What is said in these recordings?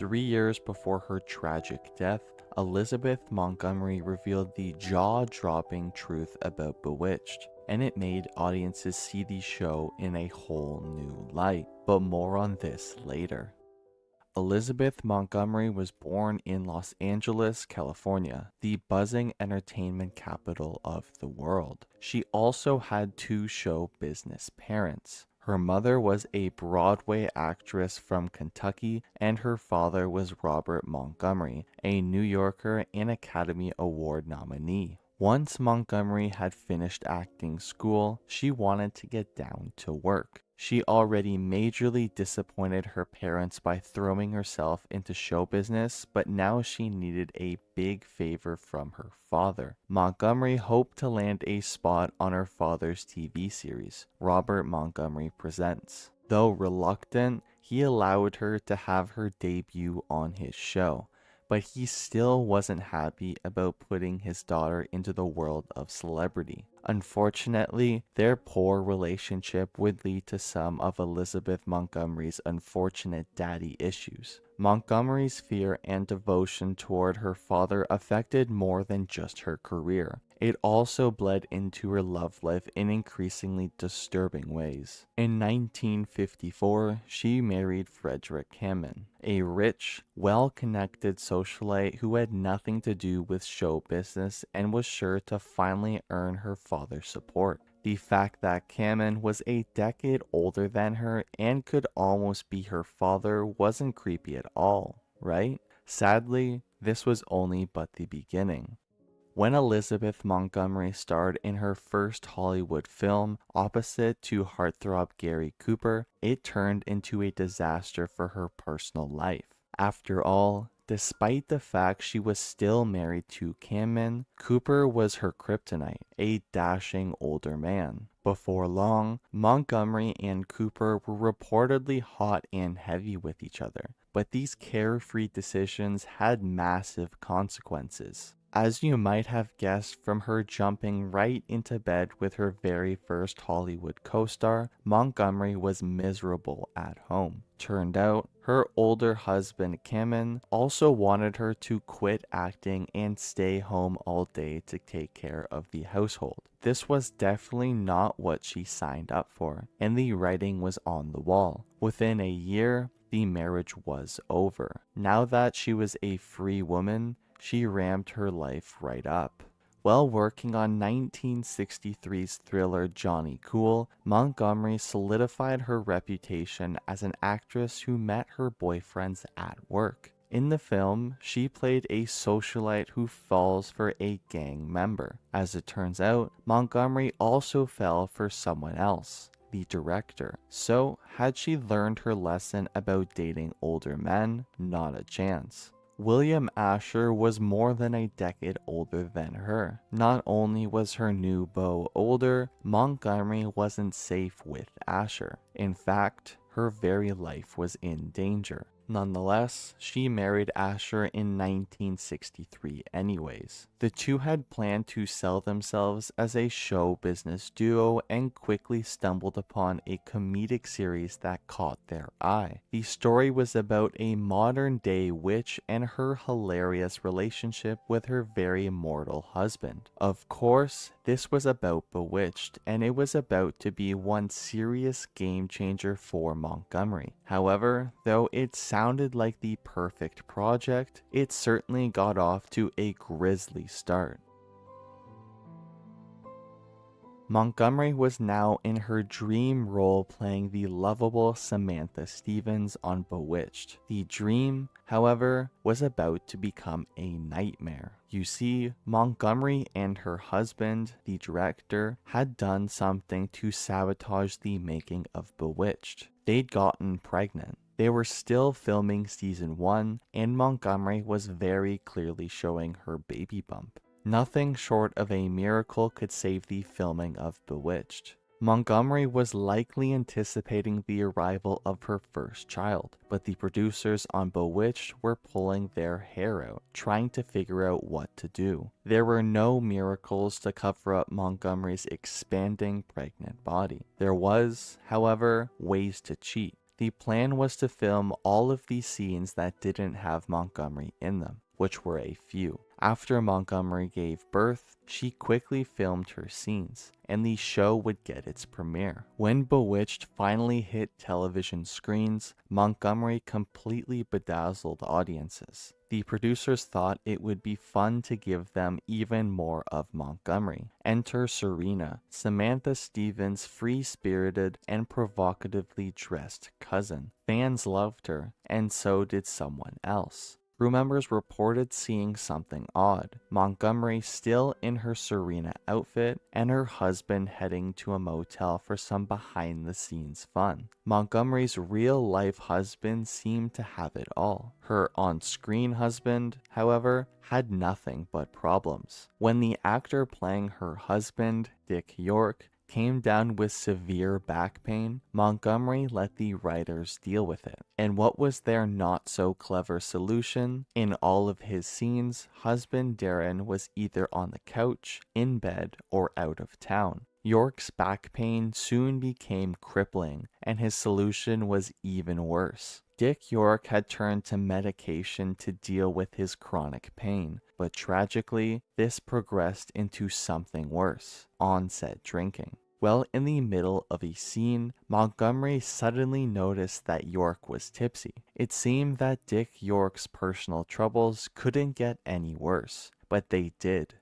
3 years before her tragic death, Elizabeth Montgomery revealed the jaw-dropping truth about Bewitched, and it made audiences see the show in a whole new light. But more on this later. Elizabeth Montgomery was born in Los Angeles, California, the buzzing entertainment capital of the world. She also had two show business parents. Her mother was a Broadway actress from Kentucky, and her father was Robert Montgomery, a New Yorker and Academy Award nominee. Once Montgomery had finished acting school, she wanted to get down to work. She already majorly disappointed her parents by throwing herself into show business, but now she needed a big favor from her father. Montgomery hoped to land a spot on her father's TV series, Robert Montgomery Presents. Though reluctant, he allowed her to have her debut on his show, but he still wasn't happy about putting his daughter into the world of celebrity. Unfortunately, their poor relationship would lead to some of Elizabeth Montgomery's unfortunate daddy issues. Montgomery's fear and devotion toward her father affected more than just her career. It also bled into her love life in increasingly disturbing ways. In 1954, she married Frederick Hammond, a rich, well-connected socialite who had nothing to do with show business and was sure to finally earn her father's support. The fact that Cameron was a decade older than her and could almost be her father wasn't creepy at all, right? Sadly, this was only but the beginning. When Elizabeth Montgomery starred in her first Hollywood film opposite to heartthrob Gary Cooper, it turned into a disaster for her personal life. After all, despite the fact she was still married to Cameron, Cooper was her kryptonite, a dashing older man. Before long, Montgomery and Cooper were reportedly hot and heavy with each other, but these carefree decisions had massive consequences. As you might have guessed from her jumping right into bed with her very first Hollywood co-star, Montgomery was miserable at home. Turned out, her older husband Cameron also wanted her to quit acting and stay home all day to take care of the household. This was definitely not what she signed up for, and the writing was on the wall. Within a year, the marriage was over. Now that she was a free woman, she ramped her life right up. While working on 1963's thriller Johnny Cool, Montgomery solidified her reputation as an actress who met her boyfriends at work. In the film, she played a socialite who falls for a gang member. As it turns out, Montgomery also fell for someone else, the director. So, had she learned her lesson about dating older men? Not a chance. William Asher was more than a decade older than her. Not only was her new beau older, Montgomery wasn't safe with Asher. In fact, her very life was in danger. Nonetheless, she married Asher in 1963 anyways. The two had planned to sell themselves as a show business duo and quickly stumbled upon a comedic series that caught their eye. The story was about a modern-day witch and her hilarious relationship with her very mortal husband. Of course, this was about Bewitched, and it was about to be one serious game changer for Montgomery. However, though it sounded like the perfect project, it certainly got off to a grisly start. Montgomery was now in her dream role playing the lovable Samantha Stevens on Bewitched. The dream, however, was about to become a nightmare. You see, Montgomery and her husband, the director, had done something to sabotage the making of Bewitched. They'd gotten pregnant. They were still filming season 1, and Montgomery was very clearly showing her baby bump. Nothing short of a miracle could save the filming of Bewitched. Montgomery was likely anticipating the arrival of her first child, but the producers on Bewitched were pulling their hair out, trying to figure out what to do. There were no miracles to cover up Montgomery's expanding pregnant body. There was, however, ways to cheat. The plan was to film all of these scenes that didn't have Montgomery in them, which were a few. After Montgomery gave birth, she quickly filmed her scenes, and the show would get its premiere. When Bewitched finally hit television screens, Montgomery completely bedazzled audiences. The producers thought it would be fun to give them even more of Montgomery. Enter Serena, Samantha Stevens' free-spirited and provocatively dressed cousin. Fans loved her, and so did someone else. Crew members reported seeing something odd. Montgomery still in her Serena outfit, and her husband heading to a motel for some behind-the-scenes fun. Montgomery's real-life husband seemed to have it all. Her on-screen husband, however, had nothing but problems. When the actor playing her husband, Dick York, came down with severe back pain, Montgomery let the writers deal with it. And what was their not-so-clever solution? In all of his scenes, husband Darren was either on the couch, in bed, or out of town. York's back pain soon became crippling, and his solution was even worse. Dick York had turned to medication to deal with his chronic pain, but tragically, this progressed into something worse: on-set drinking. Well, in the middle of a scene, Montgomery suddenly noticed that York was tipsy. It seemed that Dick York's personal troubles couldn't get any worse, but they did.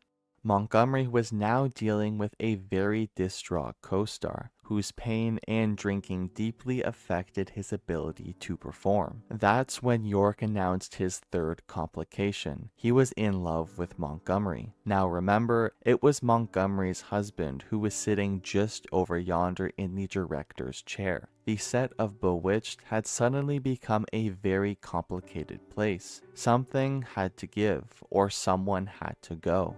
Montgomery was now dealing with a very distraught co-star, whose pain and drinking deeply affected his ability to perform. That's when York announced his third complication. He was in love with Montgomery. Now remember, it was Montgomery's husband who was sitting just over yonder in the director's chair. The set of Bewitched had suddenly become a very complicated place. Something had to give, or someone had to go.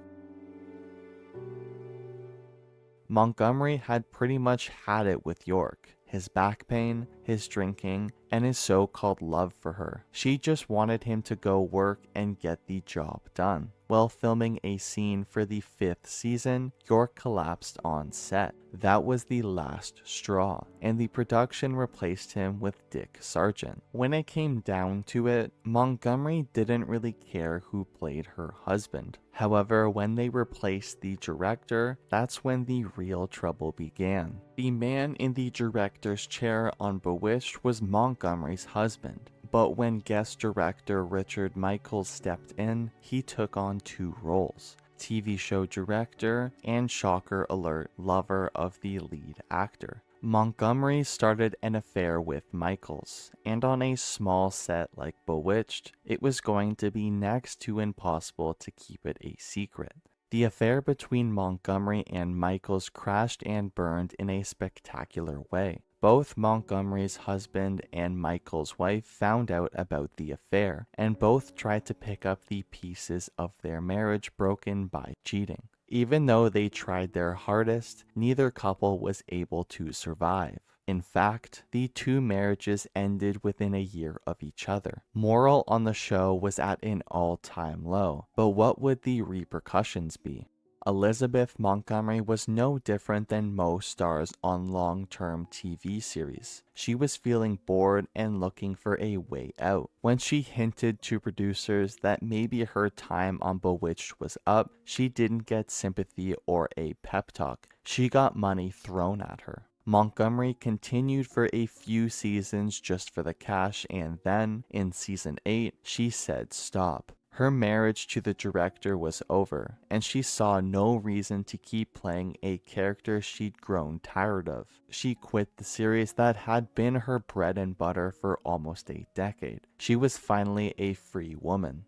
Montgomery had pretty much had it with York. His back pain, his drinking, and his so-called love for her. She just wanted him to go work and get the job done. While filming a scene for the 5th season, York collapsed on set. That was the last straw, and the production replaced him with Dick Sargent. When it came down to it, Montgomery didn't really care who played her husband. However, when they replaced the director, that's when the real trouble began. The man in the director's chair on Bewitched was Montgomery's husband. But when guest director Richard Michaels stepped in, he took on 2 roles: TV show director and, shocker alert, lover of the lead actor. Montgomery started an affair with Michaels, and on a small set like Bewitched, it was going to be next to impossible to keep it a secret. The affair between Montgomery and Michaels crashed and burned in a spectacular way. Both Montgomery's husband and Michael's wife found out about the affair, and both tried to pick up the pieces of their marriage broken by cheating. Even though they tried their hardest, neither couple was able to survive. In fact, the 2 marriages ended within a year of each other. Morale on the show was at an all-time low, but what would the repercussions be? Elizabeth Montgomery was no different than most stars on long-term TV series. She was feeling bored and looking for a way out. When she hinted to producers that maybe her time on Bewitched was up, she didn't get sympathy or a pep talk. She got money thrown at her. Montgomery continued for a few seasons just for the cash, and then, in season 8, she said stop. Her marriage to the director was over, and she saw no reason to keep playing a character she'd grown tired of. She quit the series that had been her bread and butter for almost a decade. She was finally a free woman.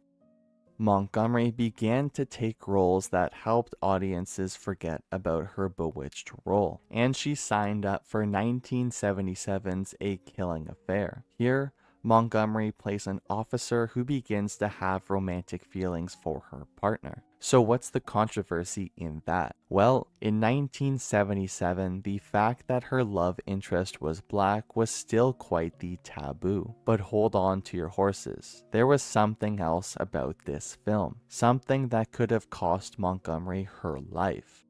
Montgomery began to take roles that helped audiences forget about her Bewitched role, and she signed up for 1977's A Killing Affair. Here, Montgomery plays an officer who begins to have romantic feelings for her partner. So what's the controversy in that? Well, in 1977, the fact that her love interest was black was still quite the taboo. But hold on to your horses. There was something else about this film, something that could have cost Montgomery her life.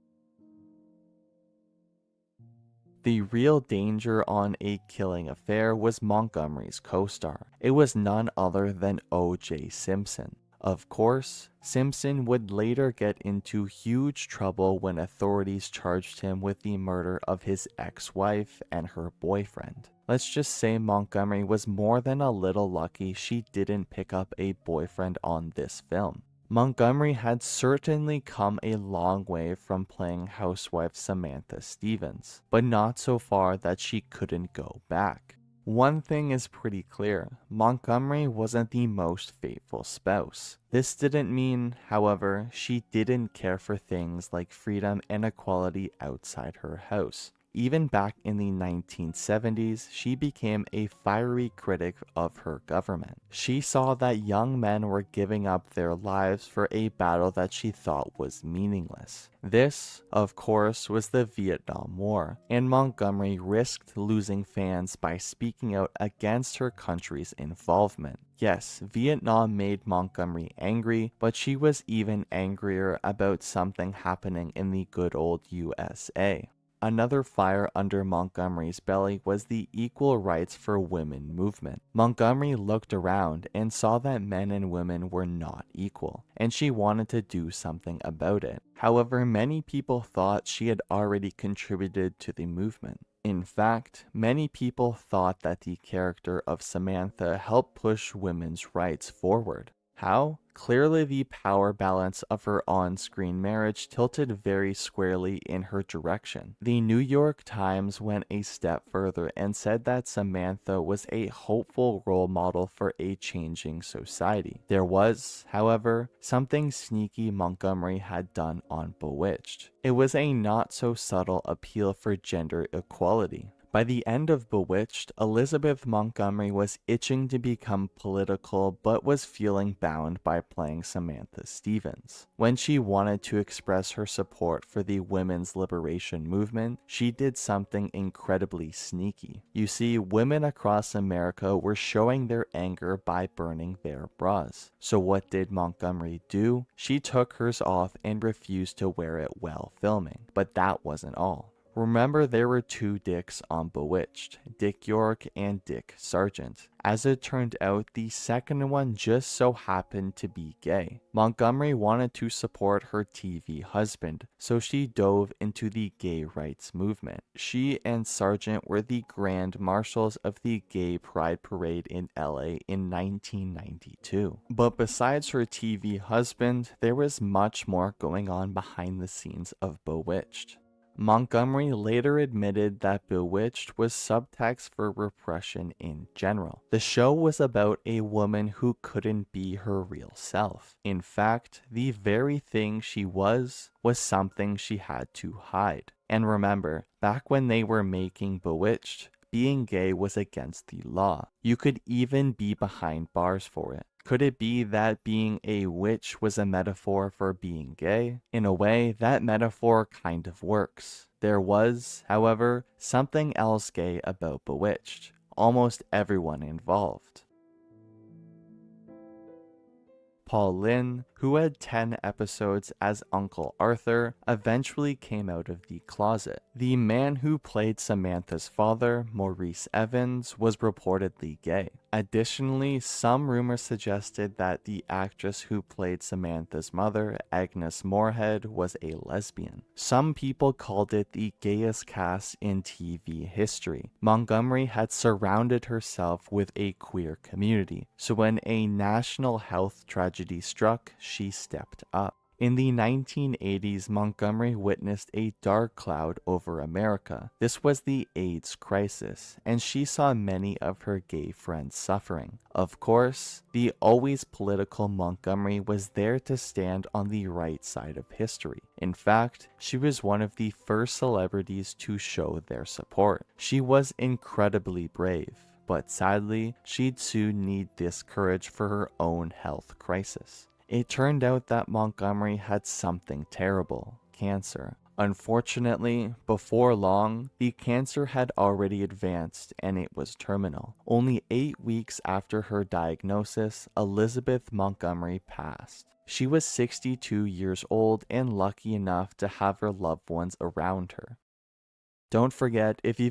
The real danger on A Killing Affair was Montgomery's co-star. It was none other than O.J. Simpson. Of course, Simpson would later get into huge trouble when authorities charged him with the murder of his ex-wife and her boyfriend. Let's just say Montgomery was more than a little lucky she didn't pick up a boyfriend on this film. Montgomery had certainly come a long way from playing housewife Samantha Stevens, but not so far that she couldn't go back. One thing is pretty clear, Montgomery wasn't the most faithful spouse. This didn't mean, however, she didn't care for things like freedom and equality outside her house. Even back in the 1970s, she became a fiery critic of her government. She saw that young men were giving up their lives for a battle that she thought was meaningless. This, of course, was the Vietnam War, and Montgomery risked losing fans by speaking out against her country's involvement. Yes, Vietnam made Montgomery angry, but she was even angrier about something happening in the good old USA. Another fire under Montgomery's belly was the equal rights for women movement. Montgomery looked around and saw that men and women were not equal, and she wanted to do something about it. However, many people thought she had already contributed to the movement. In fact, many people thought that the character of Samantha helped push women's rights forward. How? Clearly, the power balance of her on-screen marriage tilted very squarely in her direction. The New York Times went a step further and said that Samantha was a hopeful role model for a changing society. There was, however, something sneaky Montgomery had done on Bewitched. It was a not-so-subtle appeal for gender equality. By the end of Bewitched, Elizabeth Montgomery was itching to become political but was feeling bound by playing Samantha Stevens. When she wanted to express her support for the women's liberation movement, she did something incredibly sneaky. You see, women across America were showing their anger by burning their bras. So what did Montgomery do? She took hers off and refused to wear it while filming. But that wasn't all. Remember, there were two Dicks on Bewitched, Dick York and Dick Sargent. As it turned out, the second one just so happened to be gay. Montgomery wanted to support her TV husband, so she dove into the gay rights movement. She and Sargent were the grand marshals of the Gay Pride Parade in LA in 1992. But besides her TV husband, there was much more going on behind the scenes of Bewitched. Montgomery later admitted that Bewitched was subtext for repression in general. The show was about a woman who couldn't be her real self. In fact, the very thing she was something she had to hide. And remember, back when they were making Bewitched, being gay was against the law. You could even be behind bars for it. Could it be that being a witch was a metaphor for being gay? In a way, that metaphor kind of works. There was, however, something else gay about Bewitched. Almost everyone involved. Paul Lynde, who had 10 episodes as Uncle Arthur, eventually came out of the closet. The man who played Samantha's father, Maurice Evans, was reportedly gay. Additionally, some rumors suggested that the actress who played Samantha's mother, Agnes Moorehead, was a lesbian. Some people called it the gayest cast in TV history. Montgomery had surrounded herself with a queer community, so when a national health tragedy struck, she stepped up. In the 1980s, Montgomery witnessed a dark cloud over America. This was the AIDS crisis, and she saw many of her gay friends suffering. Of course, the always political Montgomery was there to stand on the right side of history. In fact, she was one of the first celebrities to show their support. She was incredibly brave, but sadly, she'd soon need this courage for her own health crisis. It turned out that Montgomery had something terrible, cancer. Unfortunately, before long, the cancer had already advanced and it was terminal. Only 8 weeks after her diagnosis, Elizabeth Montgomery passed. She was 62 years old and lucky enough to have her loved ones around her. Don't forget, if you've